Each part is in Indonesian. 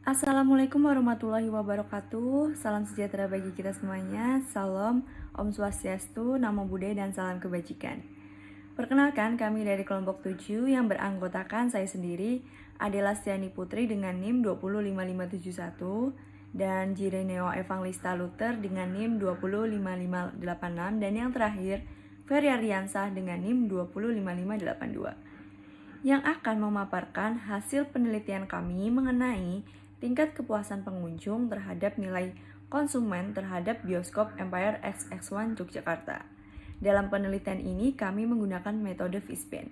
Assalamualaikum warahmatullahi wabarakatuh. Salam sejahtera bagi kita semuanya. Salam, Om Swastiastu, Namo Buddhaya, dan salam kebajikan. Perkenalkan, kami dari kelompok 7 yang beranggotakan saya sendiri, Adela Stiani Putri dengan NIM 205571 dan Jireneo Evangelista Luther dengan NIM 205586 dan yang terakhir Ferry Aryansah dengan NIM 205582 yang akan memaparkan hasil penelitian kami mengenai tingkat kepuasan pengunjung terhadap nilai konsumen terhadap bioskop Empire XX1 Yogyakarta. Dalam penelitian ini kami menggunakan metode Fishbane.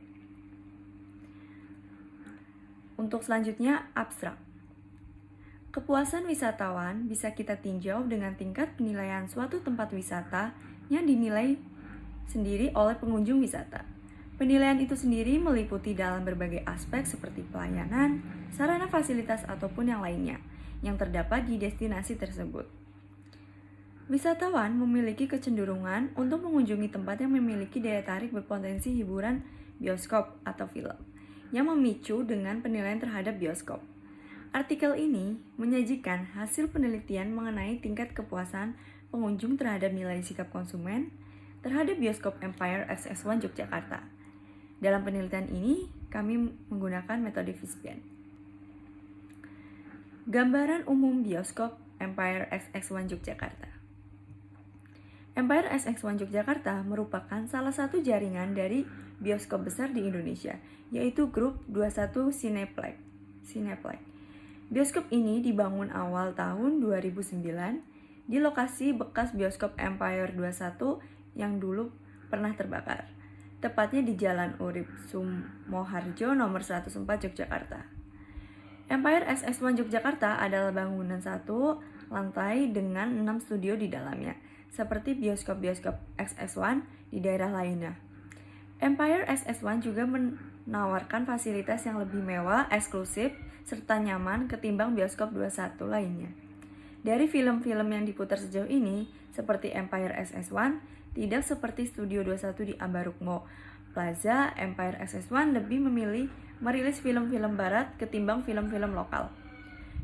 Untuk selanjutnya, abstrak. Kepuasan wisatawan bisa kita tinjau dengan tingkat penilaian suatu tempat wisata yang dinilai sendiri oleh pengunjung wisata. Penilaian itu sendiri meliputi dalam berbagai aspek seperti pelayanan, sarana fasilitas ataupun yang lainnya yang terdapat di destinasi tersebut. Wisatawan memiliki kecenderungan untuk mengunjungi tempat yang memiliki daya tarik berpotensi hiburan bioskop atau film yang memicu dengan penilaian terhadap bioskop. Artikel ini menyajikan hasil penelitian mengenai tingkat kepuasan pengunjung terhadap nilai sikap konsumen terhadap bioskop Empire XX1 Yogyakarta. Dalam penelitian ini, kami menggunakan metode Fishbane. Gambaran umum bioskop Empire XX1 Yogyakarta. Empire XX1 Yogyakarta merupakan salah satu jaringan dari bioskop besar di Indonesia, yaitu Grup 21 Cineplex. Bioskop ini dibangun awal tahun 2009 di lokasi bekas bioskop Empire 21 yang dulu pernah terbakar, tepatnya di Jalan Urip Sumoharjo nomor 104 Yogyakarta. Empire XX1 Yogyakarta adalah bangunan satu lantai dengan 6 studio di dalamnya, seperti bioskop-bioskop XX1 di daerah lainnya. Empire XX1 juga menawarkan fasilitas yang lebih mewah, eksklusif, serta nyaman ketimbang bioskop 21 lainnya. Dari film-film yang diputar sejauh ini, seperti Empire XX1, tidak seperti Studio 21 di Ambarukmo Plaza, Empire XX1 lebih memilih merilis film-film barat ketimbang film-film lokal.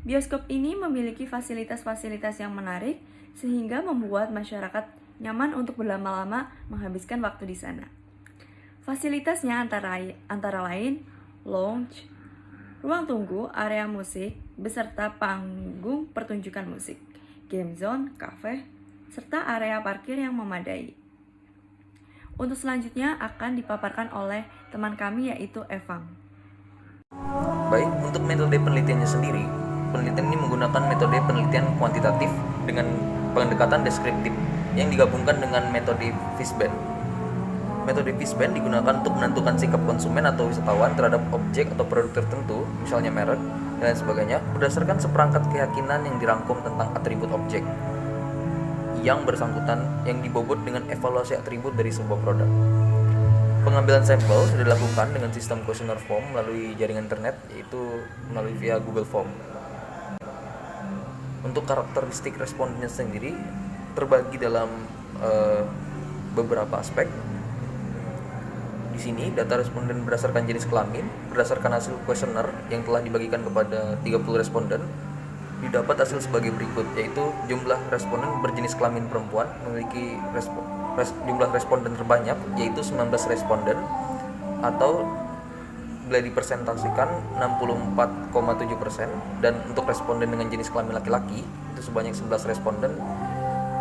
Bioskop ini memiliki fasilitas-fasilitas yang menarik sehingga membuat masyarakat nyaman untuk berlama-lama menghabiskan waktu di sana. Fasilitasnya antara lain lounge, ruang tunggu, area musik, beserta panggung pertunjukan musik, game zone, cafe, serta area parkir yang memadai. Untuk selanjutnya akan dipaparkan oleh teman kami yaitu Evang. Baik, untuk metode penelitiannya sendiri, penelitian ini menggunakan metode penelitian kuantitatif dengan pendekatan deskriptif yang digabungkan dengan metode Fishbane. Metode Fishbane digunakan untuk menentukan sikap konsumen atau wisatawan terhadap objek atau produk tertentu, misalnya merek, dan lain sebagainya, berdasarkan seperangkat keyakinan yang dirangkum tentang atribut objek yang bersangkutan yang dibobot dengan evaluasi atribut dari sebuah produk. Pengambilan sampel sudah dilakukan dengan sistem questionnaire form melalui jaringan internet, yaitu melalui via Google Form. Untuk karakteristik respondennya sendiri terbagi dalam beberapa aspek. Di sini data responden berdasarkan jenis kelamin, berdasarkan hasil kuesioner yang telah dibagikan kepada 30 responden, didapat hasil sebagai berikut, yaitu jumlah responden berjenis kelamin perempuan memiliki jumlah responden terbanyak, yaitu 19 responden, atau bila dipresentasikan 64,7%, dan untuk responden dengan jenis kelamin laki-laki itu sebanyak 11 responden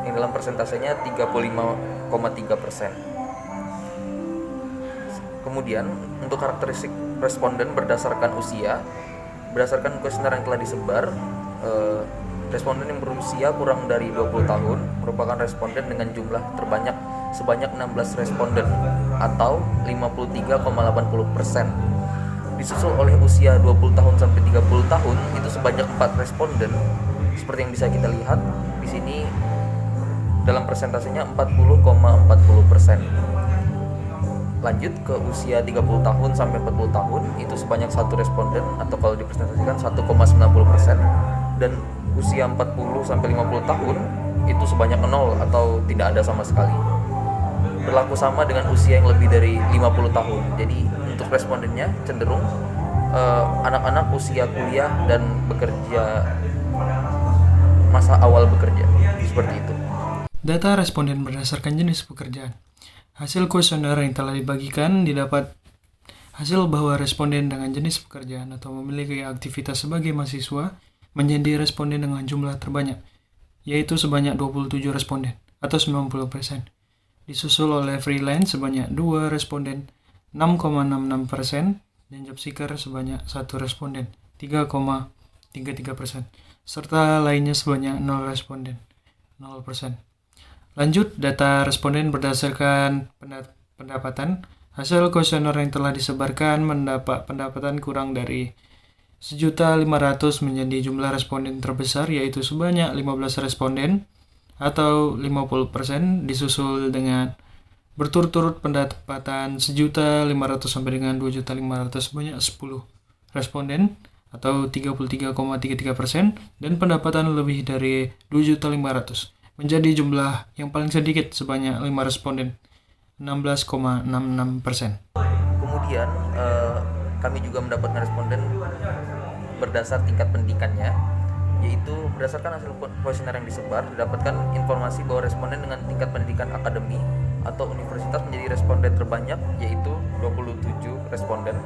yang dalam persentasenya 35,3%. Kemudian untuk karakteristik responden berdasarkan usia, berdasarkan kuesioner yang telah disebar, responden yang berusia kurang dari 20 tahun merupakan responden dengan jumlah terbanyak sebanyak 16 responden atau 53,80%. Disusul oleh usia 20 tahun sampai 30 tahun itu sebanyak 4 responden. Seperti yang bisa kita lihat di sini dalam persentasenya 40,40%. Lanjut ke usia 30 tahun sampai 40 tahun itu sebanyak 1 responden atau kalau dipresentasikan 1,90%, dan usia 40 sampai 50 tahun itu sebanyak 0 atau tidak ada sama sekali. Berlaku sama dengan usia yang lebih dari 50 tahun. Jadi untuk respondennya cenderung anak-anak usia kuliah dan bekerja, masa awal bekerja, seperti itu. Data responden berdasarkan jenis pekerjaan. Hasil kuesioner yang telah dibagikan didapat hasil bahwa responden dengan jenis pekerjaan atau memiliki aktivitas sebagai mahasiswa menjadi responden dengan jumlah terbanyak, yaitu sebanyak 27 responden atau 90%. Disusul oleh freelance sebanyak 2 responden 6,66% dan job seeker sebanyak 1 responden 3,33%, serta lainnya sebanyak 0 responden 0%. Lanjut, data responden berdasarkan pendapatan. Hasil kuesioner yang telah disebarkan mendapat pendapatan kurang dari 1.500.000 menjadi jumlah responden terbesar, yaitu sebanyak 15 responden atau 50%, disusul dengan berturut-turut pendapatan 1.500.000 sampai dengan 2.500.000 sebanyak 10 responden atau 33,33%, dan pendapatan lebih dari 2.500.000 menjadi jumlah yang paling sedikit sebanyak 5 responden 16,66%. Kemudian kami juga mendapatkan responden berdasar tingkat pendidikannya, yaitu berdasarkan hasil kuesioner yang disebar didapatkan informasi bahwa responden dengan tingkat pendidikan akademi atau universitas menjadi responden terbanyak, yaitu 27 responden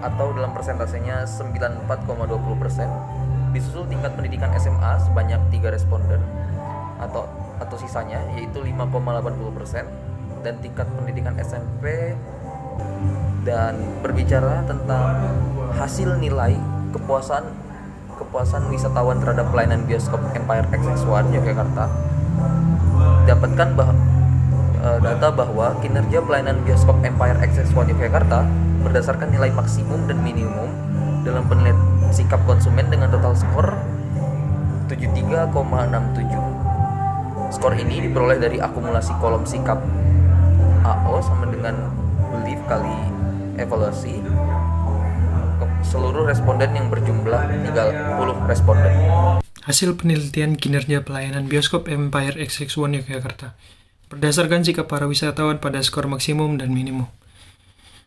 atau dalam persentasenya 94,20%. Disusul tingkat pendidikan SMA sebanyak 3 responden atau sisanya, yaitu 5,80%, dan tingkat pendidikan SMP. Dan berbicara tentang hasil nilai kepuasan wisatawan terhadap pelayanan bioskop Empire XX1 Yogyakarta, dapatkan data bahwa kinerja pelayanan bioskop Empire XX1 Yogyakarta berdasarkan nilai maksimum dan minimum dalam penilaian sikap konsumen dengan total skor 73,67. Skor ini diperoleh dari akumulasi kolom sikap AO sama dengan belief kali evaluasi seluruh responden yang berjumlah 30 responden. Hasil penelitian kinerja pelayanan bioskop Empire XX1 Yogyakarta berdasarkan sikap para wisatawan pada skor maksimum dan minimum.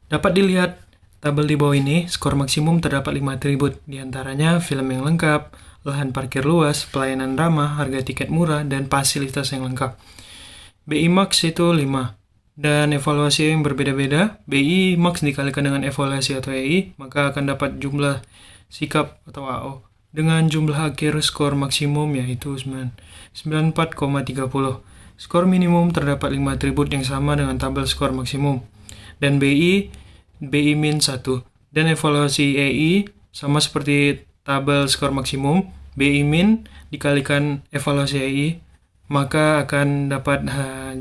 Dapat dilihat tabel di bawah ini. Skor maksimum terdapat 5 atribut, diantaranya film yang lengkap, lahan parkir luas, pelayanan ramah, harga tiket murah, dan fasilitas yang lengkap. BI Max itu 5. Dan evaluasi yang berbeda-beda. BI Max dikalikan dengan evaluasi atau EI, maka akan dapat jumlah sikap atau AO dengan jumlah akhir skor maksimum, yaitu 94,30. Skor minimum terdapat 5 atribut yang sama dengan tabel skor maksimum. Dan BI min 1. Dan evaluasi EI sama seperti tabel skor maksimum. BI min dikalikan evaluasi EI, maka akan dapat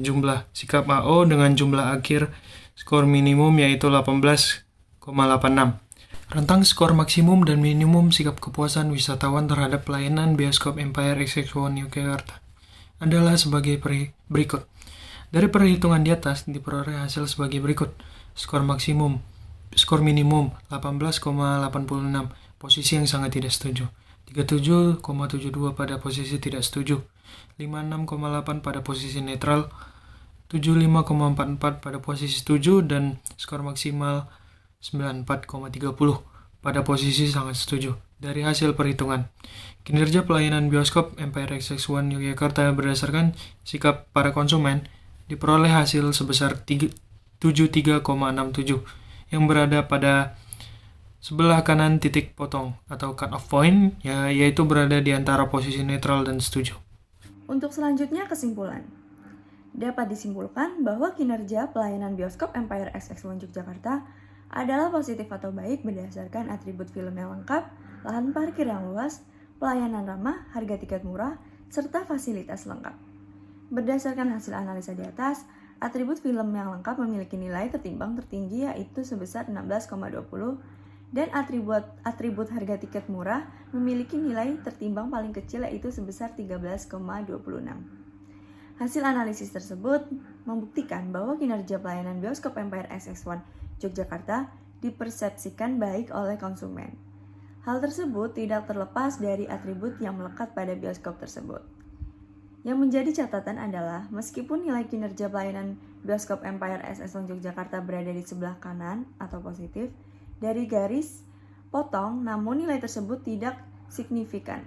jumlah sikap AO dengan jumlah akhir skor minimum, yaitu 18,86. Rentang skor maksimum dan minimum sikap kepuasan wisatawan terhadap pelayanan bioskop Empire XX1 Yogyakarta adalah sebagai berikut. Dari perhitungan di atas diperoleh hasil sebagai berikut. Skor minimum 18,86, posisi yang sangat tidak setuju. 37,72 pada posisi tidak setuju. 56,8 pada posisi netral, 75,44 pada posisi setuju, dan skor maksimal 94,30 pada posisi sangat setuju. Dari hasil perhitungan kinerja pelayanan bioskop Empire XX1 Yogyakarta berdasarkan sikap para konsumen, diperoleh hasil sebesar 73,67 yang berada pada sebelah kanan titik potong atau cut off point, yaitu berada di antara posisi netral dan setuju. Untuk selanjutnya, kesimpulan. Dapat disimpulkan bahwa kinerja pelayanan bioskop Empire XX1 Yogyakarta adalah positif atau baik berdasarkan atribut film yang lengkap, lahan parkir yang luas, pelayanan ramah, harga tiket murah, serta fasilitas lengkap. Berdasarkan hasil analisa di atas, atribut film yang lengkap memiliki nilai ketimbang tertinggi, yaitu sebesar 16,20, dan atribut harga tiket murah memiliki nilai tertimbang paling kecil, yaitu sebesar 13,26. Hasil analisis tersebut membuktikan bahwa kinerja pelayanan bioskop Empire XX1 Yogyakarta dipersepsikan baik oleh konsumen. Hal tersebut tidak terlepas dari atribut yang melekat pada bioskop tersebut. Yang menjadi catatan adalah meskipun nilai kinerja pelayanan bioskop Empire XX1 Yogyakarta berada di sebelah kanan atau positif, dari garis potong, namun nilai tersebut tidak signifikan.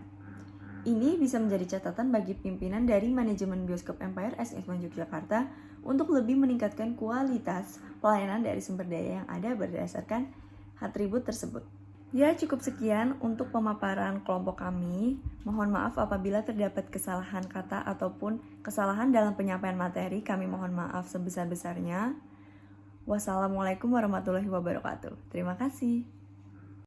Ini bisa menjadi catatan bagi pimpinan dari manajemen Bioskop Empire SX1 Yogyakarta untuk lebih meningkatkan kualitas pelayanan dari sumber daya yang ada berdasarkan atribut tersebut. Ya, cukup sekian untuk pemaparan kelompok kami. Mohon maaf apabila terdapat kesalahan kata ataupun kesalahan dalam penyampaian materi. Kami mohon maaf sebesar-besarnya. Wassalamualaikum warahmatullahi wabarakatuh. Terima kasih.